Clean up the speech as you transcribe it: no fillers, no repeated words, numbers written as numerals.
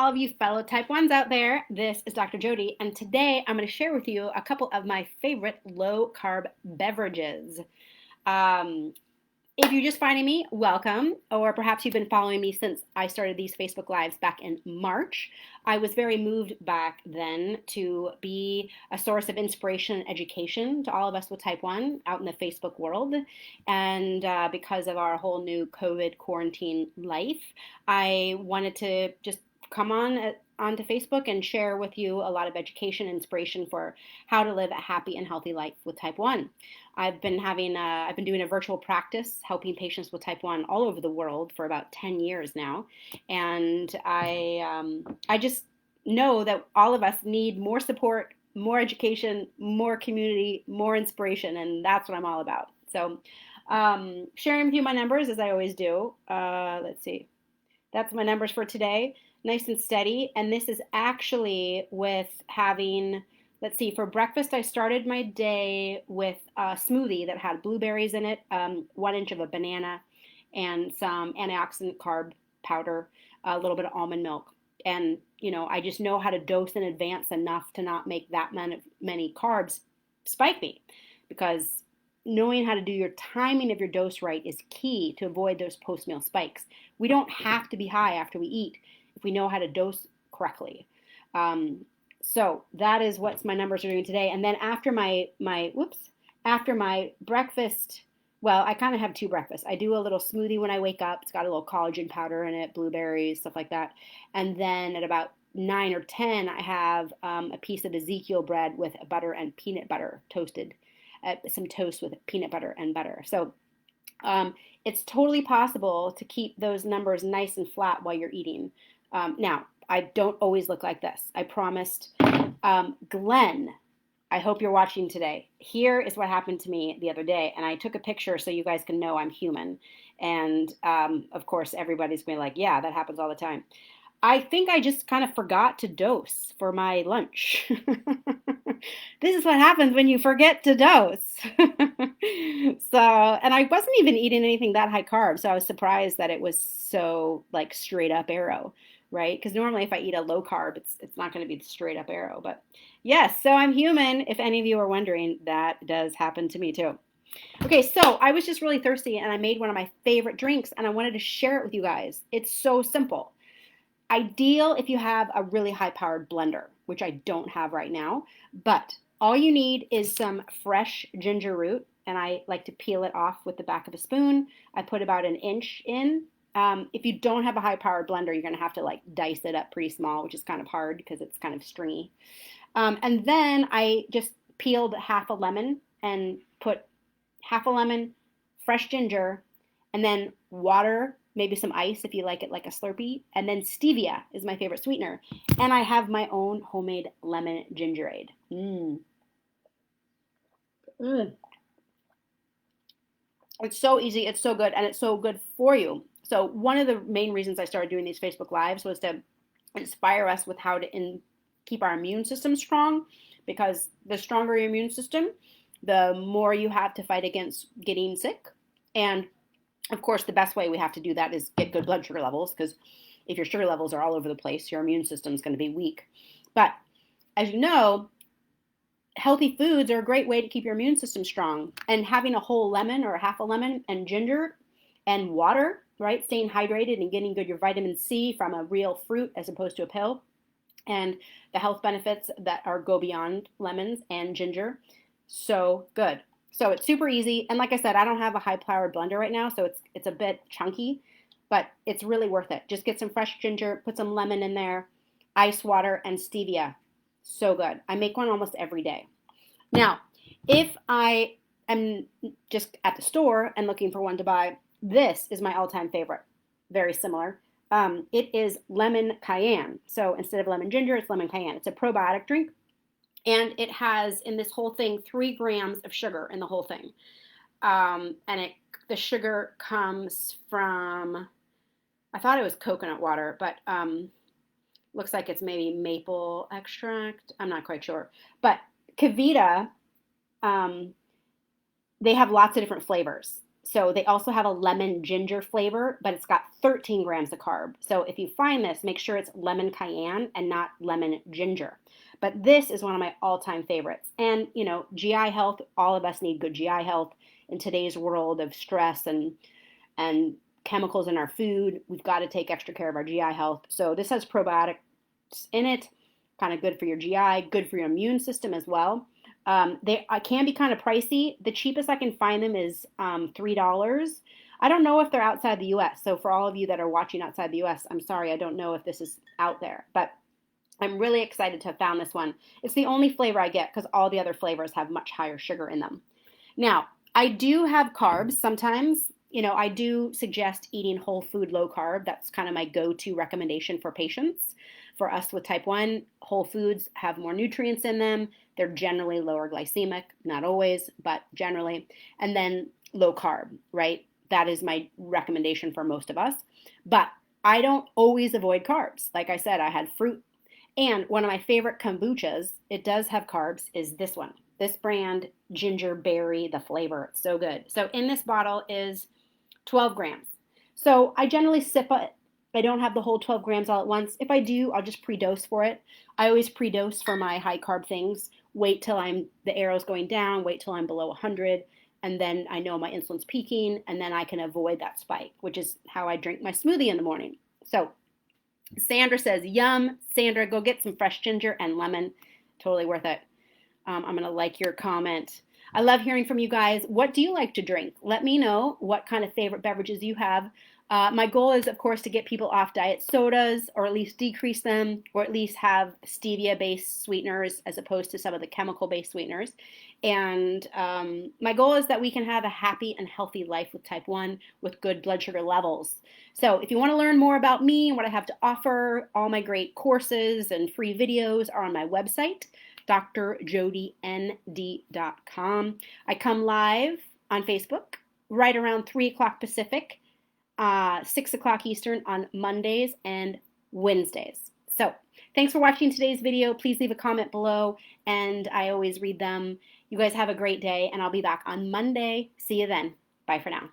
all of you fellow type 1s out there. This is Dr. Jody, and today I'm going to share with you a couple of my favorite low-carb beverages. Um, if you're just finding me, welcome, or perhaps you've been following me since I started these Facebook Lives back in March. I was very moved back then to be a source of inspiration and education to all of us with type 1 out in the Facebook world. And because of our whole new COVID quarantine life, I wanted to just come onto Facebook and share with you a lot of education and inspiration for how to live a happy and healthy life with type 1. I've been doing a virtual practice helping patients with type 1 all over the world for about 10 years now. And I just know that all of us need more support, more education, more community, more inspiration, and that's what I'm all about. So sharing with you my numbers as I always do. Let's see. That's my numbers for today. Nice and steady. And this is actually with having, let's see, for breakfast, I started my day with a smoothie that had blueberries in it, 1 inch of a banana, and some antioxidant carb powder, a little bit of almond milk. And, I just know how to dose in advance enough to not make that many carbs spike me, because knowing how to do your timing of your dose right is key to avoid those post-meal spikes. We don't have to be high after we eat if we know how to dose correctly. So that is what my numbers are doing today. And then after after my breakfast, well, I kind of have two breakfasts. I do a little smoothie when I wake up. It's got a little collagen powder in it, blueberries, stuff like that. And then at about 9 or 10, I have a piece of Ezekiel bread with butter and peanut butter toasted, some toast with peanut butter and butter. So it's totally possible to keep those numbers nice and flat while you're eating. Now, I don't always look like this. I promised. Glenn, I hope you're watching today. Here is what happened to me the other day, and I took a picture so you guys can know I'm human. And of course, everybody's going to be like, yeah, that happens all the time. I think I just kind of forgot to dose for my lunch. This is what happens when you forget to dose. And I wasn't even eating anything that high carb, so I was surprised that it was so like straight up arrow, right? Because normally if I eat a low carb, it's not going to be the straight up arrow. But yes, so I'm human. If any of you are wondering, that does happen to me too. Okay, so I was just really thirsty and I made one of my favorite drinks and I wanted to share it with you guys. It's so simple. Ideal if you have a really high-powered blender, which I don't have right now, but all you need is some fresh ginger root, and I like to peel it off with the back of a spoon. I put about 1 inch in. If you don't have a high-powered blender, you're going to have to like dice it up pretty small, which is kind of hard because it's kind of stringy. And then I just peeled half a lemon and put half a lemon, fresh ginger, and then water, maybe some ice if you like it like a Slurpee, and then stevia is my favorite sweetener. And I have my own homemade lemon gingerade. It's so easy, it's so good, and it's so good for you. So one of the main reasons I started doing these Facebook Lives was to inspire us with how to keep our immune system strong, because the stronger your immune system, the more you have to fight against getting sick. And of course, the best way we have to do that is get good blood sugar levels, because if your sugar levels are all over the place, your immune system is going to be weak. But as you know, healthy foods are a great way to keep your immune system strong. And having a whole lemon or half a lemon and ginger and water, right? Staying hydrated and getting good your vitamin C from a real fruit as opposed to a pill. And the health benefits that go beyond lemons and ginger. So good. So it's super easy. And like I said, I don't have a high-powered blender right now, so it's a bit chunky, but it's really worth it. Just get some fresh ginger, put some lemon in there, ice water, and stevia. So good. I make one almost every day. Now, if I am just at the store and looking for one to buy, this is my all-time favorite. Very similar. It is lemon cayenne. So instead of lemon ginger, it's lemon cayenne. It's a probiotic drink. And it has in this whole thing 3 grams of sugar in the whole thing. And the sugar comes from, I thought it was coconut water, but looks like it's maybe maple extract. I'm not quite sure. But Kavita, they have lots of different flavors. So they also have a lemon ginger flavor, but it's got 13 grams of carb. So if you find this, make sure it's lemon cayenne and not lemon ginger. But this is one of my all-time favorites. And, GI health, all of us need good GI health in today's world of stress and chemicals in our food. We've got to take extra care of our GI health. So this has probiotics in it, kind of good for your GI, good for your immune system as well. They can be kind of pricey. The cheapest I can find them is $3. I don't know if they're outside the US. So for all of you that are watching outside the US, I'm sorry, I don't know if this is out there. But I'm really excited to have found this one. It's the only flavor I get because all the other flavors have much higher sugar in them. Now, I do have carbs sometimes. I do suggest eating whole food low carb. That's kind of my go-to recommendation for patients. For us with type 1, whole foods have more nutrients in them. They're generally lower glycemic, not always, but generally. And then low carb, right? That is my recommendation for most of us. But I don't always avoid carbs. Like I said, I had fruit. And one of my favorite kombuchas, it does have carbs, is this one. This brand, ginger berry, the flavor, it's so good. So in this bottle is 12 grams. So I generally sip it. I don't have the whole 12 grams all at once. If I do, I'll just pre-dose for it. I always pre-dose for my high carb things. Wait till the arrow's going down, wait till I'm below 100, and then I know my insulin's peaking, and then I can avoid that spike, which is how I drink my smoothie in the morning. So Sandra says, yum. Sandra, go get some fresh ginger and lemon. Totally worth it. I'm going to like your comment. I love hearing from you guys. What do you like to drink? Let me know what kind of favorite beverages you have. My goal is, of course, to get people off diet sodas, or at least decrease them, or at least have stevia-based sweeteners as opposed to some of the chemical-based sweeteners. And my goal is that we can have a happy and healthy life with type 1 with good blood sugar levels. So if you want to learn more about me and what I have to offer, all my great courses and free videos are on my website, drjodyn.com. I come live on Facebook right around 3 o'clock Pacific, 6 o'clock Eastern on Mondays and Wednesdays. So thanks for watching today's video. Please leave a comment below, and I always read them. You guys have a great day, and I'll be back on Monday. See you then. Bye for now.